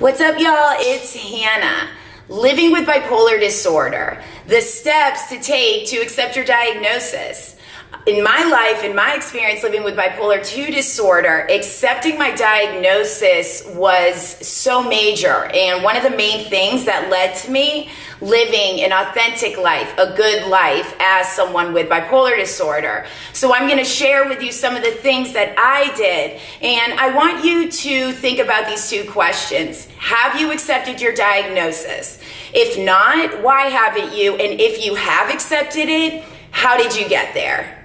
What's up, y'all? It's Hannah. Living with bipolar disorder. The steps to take to accept your diagnosis. In my life, in my experience living with bipolar 2 disorder, accepting my diagnosis was so major. And one of the main things that led to me living an authentic life, a good life as someone with bipolar disorder. So I'm going to share with you some of the things that I did. And I want you to think about these two questions. Have you accepted your diagnosis? If not, why haven't you? And if you have accepted it, how did you get there?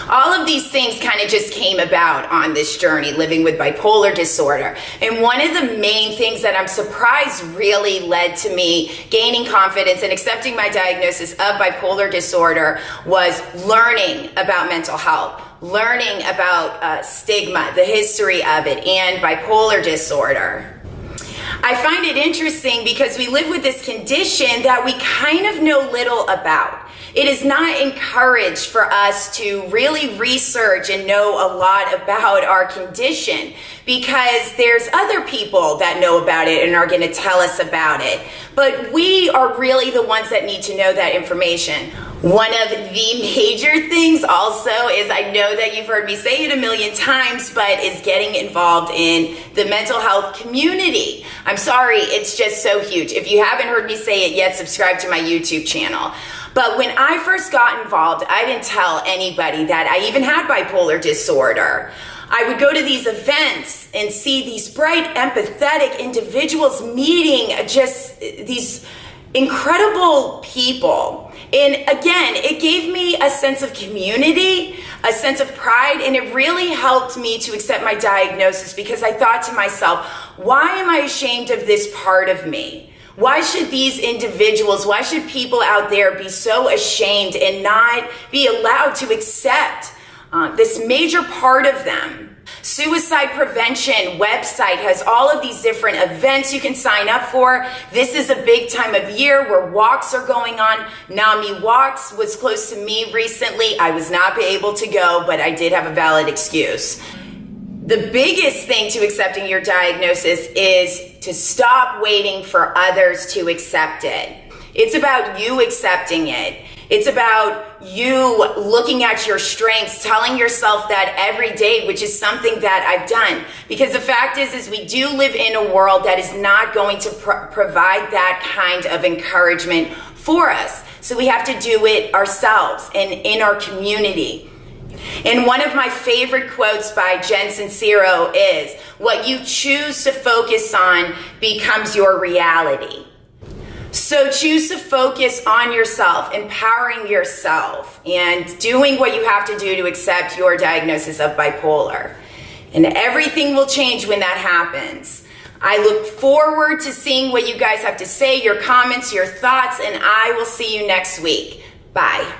All of these things kind of just came about on this journey living with bipolar disorder. And one of the main things that I'm surprised really led to me gaining confidence and accepting my diagnosis of bipolar disorder was learning about mental health, learning about stigma, the history of it, and bipolar disorder. I find it interesting because we live with this condition that we kind of know little about. It is not encouraged for us to really research and know a lot about our condition because there's other people that know about it and are going to tell us about it. But we are really the ones that need to know that information. One of the major things also is, I know that you've heard me say it a million times, but is getting involved in the mental health community. I'm sorry, it's just so huge. If you haven't heard me say it yet, subscribe to my YouTube channel. But when I first got involved, I didn't tell anybody that I even had bipolar disorder. I would go to these events and see these bright, empathetic individuals meeting just these incredible people. And again, it gave me a sense of community, a sense of pride, and it really helped me to accept my diagnosis because I thought to myself, why am I ashamed of this part of me? Why should these individuals, why should people out there be so ashamed and not be allowed to accept this major part of them? Suicide prevention website has all of these different events you can sign up for. This is a big time of year where walks are going on. NAMI Walks was close to me recently. I was not able to go, but I did have a valid excuse. The biggest thing to accepting your diagnosis is to stop waiting for others to accept it. It's about you accepting it. It's about you looking at your strengths, telling yourself that every day, which is something that I've done. Because the fact is we do live in a world that is not going to provide that kind of encouragement for us. So we have to do it ourselves and in our community. And one of my favorite quotes by Jen Sincero is, what you choose to focus on becomes your reality. So choose to focus on yourself, empowering yourself, and doing what you have to do to accept your diagnosis of bipolar. And everything will change when that happens. I look forward to seeing what you guys have to say, your comments, your thoughts, and I will see you next week. Bye.